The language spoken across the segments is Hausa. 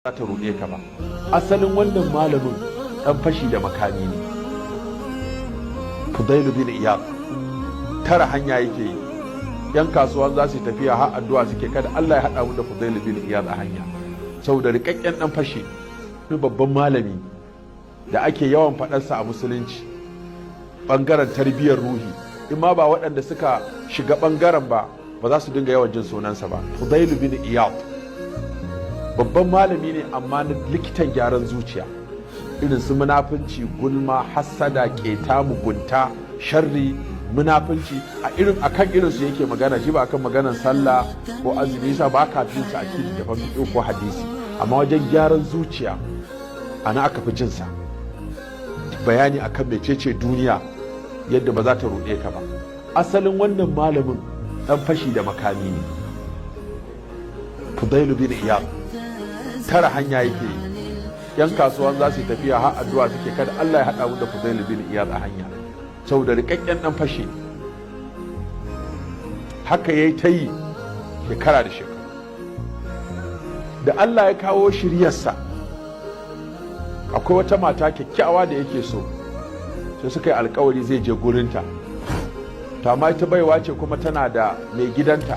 ta ruɗe ka ba. Asalin wannan malamin ɗan fashi da makami ne, Fudailu bin Iyad. Tara hanya yake yi, yan kasuwa za su tafiya har addu'a suke kada Allah ya haɗa mu da Fudailu bin Iyad a hanya, saboda rikakken ɗan fashi ne, babban malami da ake yawan faɗarsa a musulunci ɓangaren tarbiyyar ruhi. In ma ba waɗanda suka shiga ɓangaren ba za su dinga yawan jin sunansa ba. Fudailu bin Iyad babban malami ne, amma na likitan gyaran zuciya, irin su munafunci, gulma, hassada, keta, mugunta, sharri, munafunci akan irin su yake magana. Shi ba akan maganar sallah ko azumi, sa ba ka jin sa a cikin daban fiqh ko hadisi, amma wajen gyaran zuciya ana aka fi jin sa, bayani akan mecece duniya yadda ba za ta ruɗe ka ba. Asalin wannan malamin dan fashi da makami ne, Fudailu bin Iyad. Tara hanya yake yi, yan kasuwa za su tafiya har addu'a suke kada Allah ya haɗa mu da Fudailu bin Iyad a hanya, saboda rikakken dan fashi. Haka yayi ta yi shekara da shekaru. Da Allah ya kawo shiryarsa, akwai wata mata kyakkyawa da yake so, sai suka yi alkawari zai je gurinta. To amma ita baiwa ce kuma tana da mai gidanta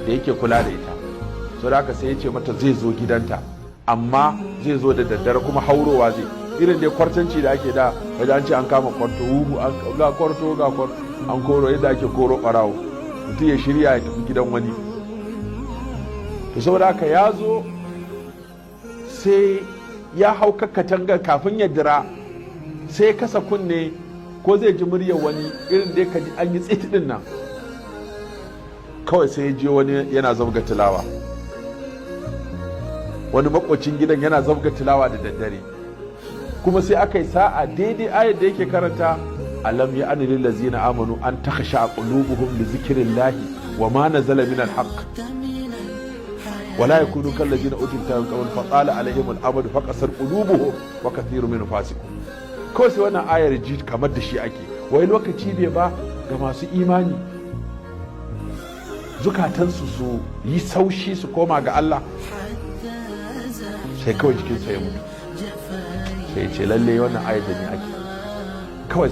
da yake kula da ita, so da haka sai ya ce mata zai zo gidanta, amma zai zo da daddare kuma haurowa zai, irin dai kwartanci da ake da wajen an ce an kama kwarto, ga kwarto an koro yadda ake koro barawo, mutum ya shirya ya tafi gidan wani. to saboda haka ya zo sai ya hau katangar, kafin ya dira sai ya kasa kunne ko zai ji muryar wani, irin dai ka ji an yi tsit din nan, kawai sai ya je wani yana zabga tilawa, wani makwacin gidan yana zabga tilawa da daddare. Kuma sai aka yi sa'a daidai ayar da yake karanta, alam ya ani lil ladzina amanu an takhsha qulubuhum li zikrillahi wa ma nazala min al-haqq wa la yakunu kal ladzina utul kitaba fa qala alaihim al-amadu fa qasar qulubuhum wa kathirun minhum fasiqun. Kawai sai wannan ayar ji kamar da shi ake, wai lokaci bai ba ga masu imani zukatansu su yi saushi su koma ga Allah. Sai kawai jikinsa ya mutu, sai ce lalle wannan ayar da ni ake. Kawai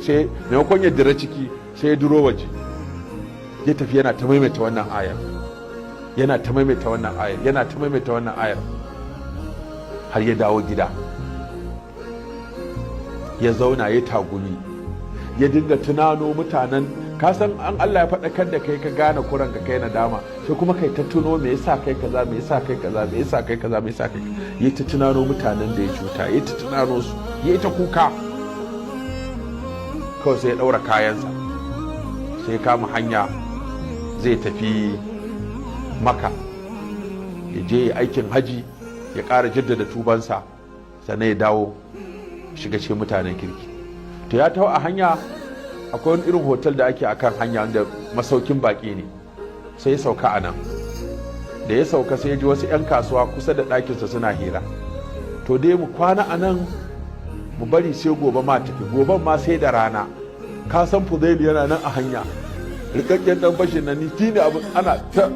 sai maimakon ya dira ciki sai ya duro waje, ya tafi yana ta maimaita wannan ayar, yana ta maimaita wannan ayar, yana ta maimaita wannan ayar, har ya dawo gida. Ya zauna ya tagumi, ya dinga tunano mutanen, kasan an Allah ya faɗakar da kai ka gane kuran ka kai nadama, sai kuma kai ta tuno me yasa kai kaza, me yasa kai kaza, me yasa kai kaza, me yasa kai, ya ta tunano mutanen da ya cuta, ya ta tunano su, ya ta kuka. Kawai sai ya ɗaura kayansa, sai kama hanya zai tafi Maka, ya je aikin haji, ya ƙara jaddada tubansa, sannan ya dawo shiga cikin mutanen kirki. To ya taho a hanya, akwai wani irin hotel da ake akan hanya wanda masaukin baki ne, sai ya sauka a nan. Da ya sauka sai ya ji wasu 'yan kasuwa kusa da ɗakinsa suna hira. To dai mu kwana a nan mu bari sai gobe ma tafi, goben ma sai da rana. Ka san Fudailu yana nan a hanya, rikakken dan fashin nan ni ne abin ana ta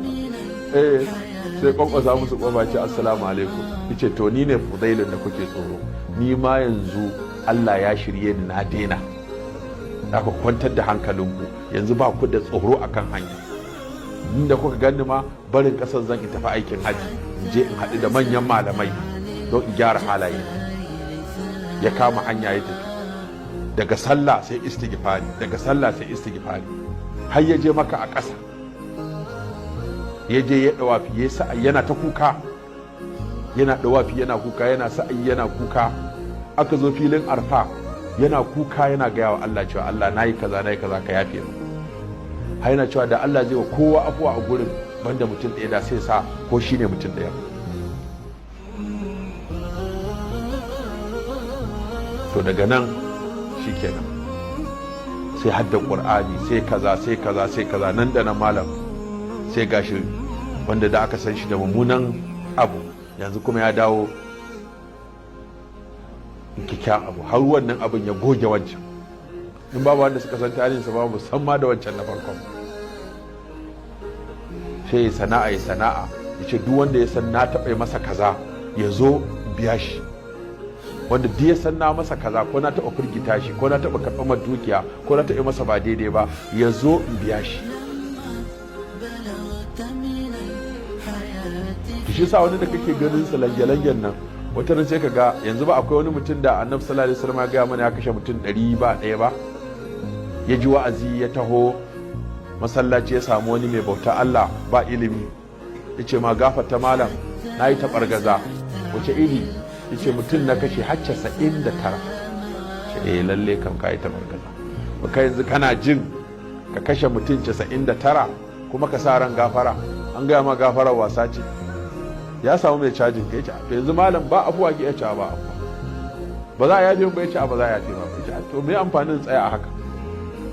sai kwakwasa musu kwaba ce assalamu alaikum. Yace to ni ne Fudailun da kuke tsoro, ni ma yanzu Allah ya shirye ni na daina. Aka kwantar da hankalinku, yanzu ba ku da tsoro akan hanya. Inda kuka gani ma barin kasar zan in tafi aikin haji, in je in haɗu da manyan malamai don in gyara halaye. Ya kama hanya ya tafi, daga sallah sai istighfari, daga sallah sai istighfari, har ya je Maka a ƙasa. Ya je ya dawafi, ya sa'ayi yana ta kuka, yana dawafi yana kuka, yana sa'ayi yana kuka. Aka zo filin Arfa, yana kuka, yana gaya wa Allah cewa Allah nayi kaza ka yafe mu. Har yana cewa da Allah zai wa kowa afuwa a gurin banda mutum ɗaya, da sai sa ko shine mutum ɗaya. To daga nan shikenan sai hadda Qur'ani, sai kaza nan da nan malam sai gashi wanda da aka san shi da mummunan abu yanzu kuma ya dawo kikkiawan abu, har wannan abin ya goge wancan. In babu wanda suka san tarihinsa ba musamman da wancan na farkon. sai sana'a ya ce duk wanda ya san na taɓa masa kaza ya zo biya shi, wanda duk ya san na masa kaza ko na taɓa firgita shi ko na taɓa karɓar dukiya ko na taɓa masa ba daidai ba ya zo in biya shi. Shi sa wani da kake ganin sa lange-langen nan wata ran sai ka ga yanzu ba akwai wani mutum da annabi sallallahu alaihi wasallam ya ga mana ya kashe mutum 100 ba ɗaya ba, ya ji wa'azi ya taho masallaci ya samu wani mai bauta Allah ba ilimi, ya ce ma gafarta malam na yi taɓargaza. Wace iri? ya ce mutum na kashe har 99. ce lalle kan ka yi taɓargaza, ba ka yanzu kana jin ka kashe mutum 99 kuma ka sa ran gafara, an gaya ma gafarar wasa ce. Ya samu mai cajin ka ya ce yanzu malam ba afuwa ki ya ce ba afuwa, ba za a yafe ba ya ce ba za a yafe ba ya ce to me amfanin tsaya a haka,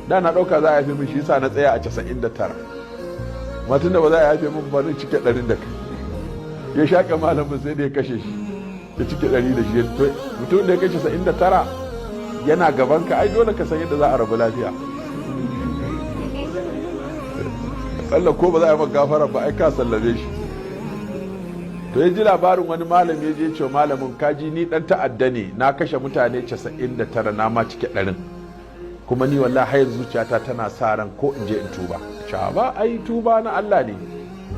da na ɗauka za a yafe min shi yasa na tsaya a 99, matun da ba za a yafe min ba zan cike 100 da kai. Ya shaƙe malamin sai da ya kashe shi ya cike 100 da shi. Mutum da ya kashe 99 yana gaban ka ai dole ka san yadda za a rabu lafiya. Allah ko ba za a yi maka gafara ba ai ka sallame shi. To ya ji labarin wani malami ya je ce malamin kaji ni dan ta'adda ne, na kashe mutane 99 na ma cike 100, kuma ni wallahi har zuciyata tana sa ran ko in je in tuba. Cewa ba ai tuba na Allah ne,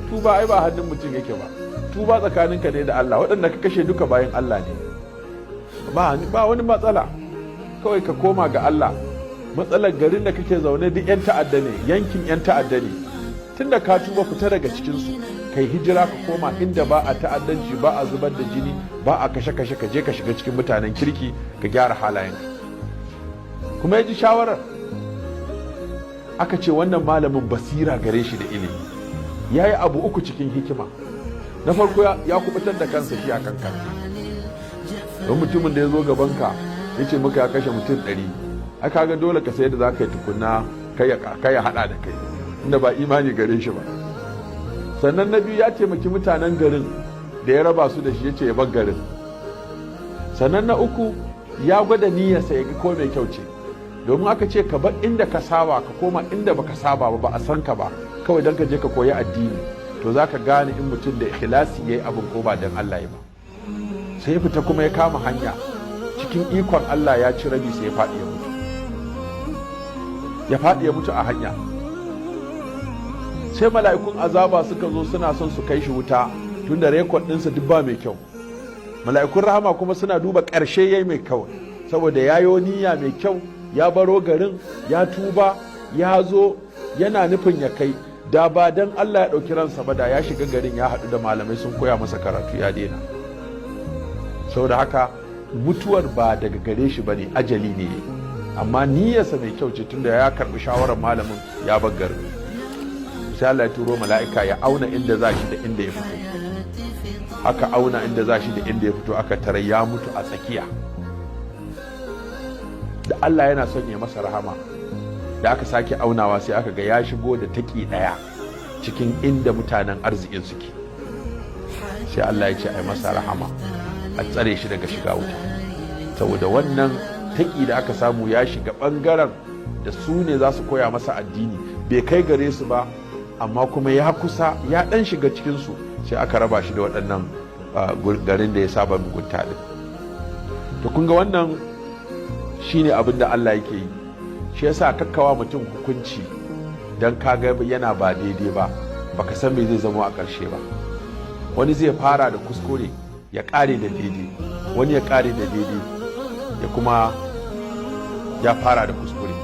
tuba ai ba hannun mutum yake ba, tuba tsakaninka ne da Allah, waɗanda ka kashe duka bayan Allah ne, ba wani matsala, kawai ka koma ga Allah. Matsalar garin da kake zaune duk 'yan ta'adda ne, yankin 'yan ta'adda ne, tunda ka tuba fita daga cikinsu, kai hijira ka koma inda ba a ta'addanci, ba a zubar da jini, ba a kashe-kashe, ka je ka shiga cikin mutanen kirki ka gyara halayenka. Kuma ya ji shawarar, aka ce wannan malamin basira gare shi da ilimi, ya yi abu 3 cikin hikima. Na farko ya kubutar da kansa shi a kankan, don mutumin da ya zo gabanka ya ce maka ya kashe mutum 100, aka ga dole ka sai da za ka yi tukunna kai ya hada da kai, inda ba imani gare shi ba. Sannan na biyu ya taimaki mutanen garin da ya raba su da shi, ya ce ya bar garin. Sannan na uku ya gwada niyyarsa ya ga ko mai kyau ce, domin aka ce ka bar inda ka saba ka koma inda baka saba ba a san ka ba, kawai don ka je ka koyi addini, to za ka gane in mutum da ikhlasi ya yi abin ko ba don Allah ya ba. Sai ya fita kuma ya kama hanya, cikin ikon Allah ya ci rabi sai ya faɗi ya mutu. Ya faɗi ya mutu a hanya. Sai mala'ikun azaba suka zo suna son su kai shi wuta, tun da rekod ɗinsa duk ba mai kyau. Mala'ikun rahama kuma suna duba ƙarshe yayi mai kyau, saboda ya yi niyya mai kyau, ya baro garin, ya tuba, ya zo yana nufin ya kai, da ba dan Allah ya ɗauki ransa ba da ya shiga garin ya haɗu da malamai sun koya masa karatu ya daina. Saboda haka mutuwar ba daga gare shi ba ne, ajali ne, amma niyyarsa mai kyau ce, tunda ya karɓi shawarar malamin ya bar garin. Sai Allah ya turo mala'ika ya auna inda za shi da inda ya fito, aka auna inda za shi da inda ya fito, aka tare ya mutu a tsakiya. Da Allah yana son ya masa rahama, da aka sake aunawa sai aka ga ya shigo da taki ɗaya cikin inda mutanen arzikin suke. Sai Allah ya ce ai masa rahama, a tsare shi daga shiga wuta, saboda wannan taki da aka samu ya shiga ɓangaren da su ne za su koya masa addini, bai kai gare su ba, amma kuma ya kusa ya ɗan shiga cikinsu, sai aka raba shi da waɗannan garin da ya saba mugunta ɗin. To kun ga wannan shine abin da Allah yake yi, shi yasa kakkawa mutum hukunci don kaga yana ba daidai ba, baka san me zai zama a ƙarshe ba. Wani zai fara da kuskure ya ƙare da daidai, wani ya ƙare da daidai ya kuma ya fara da kuskure.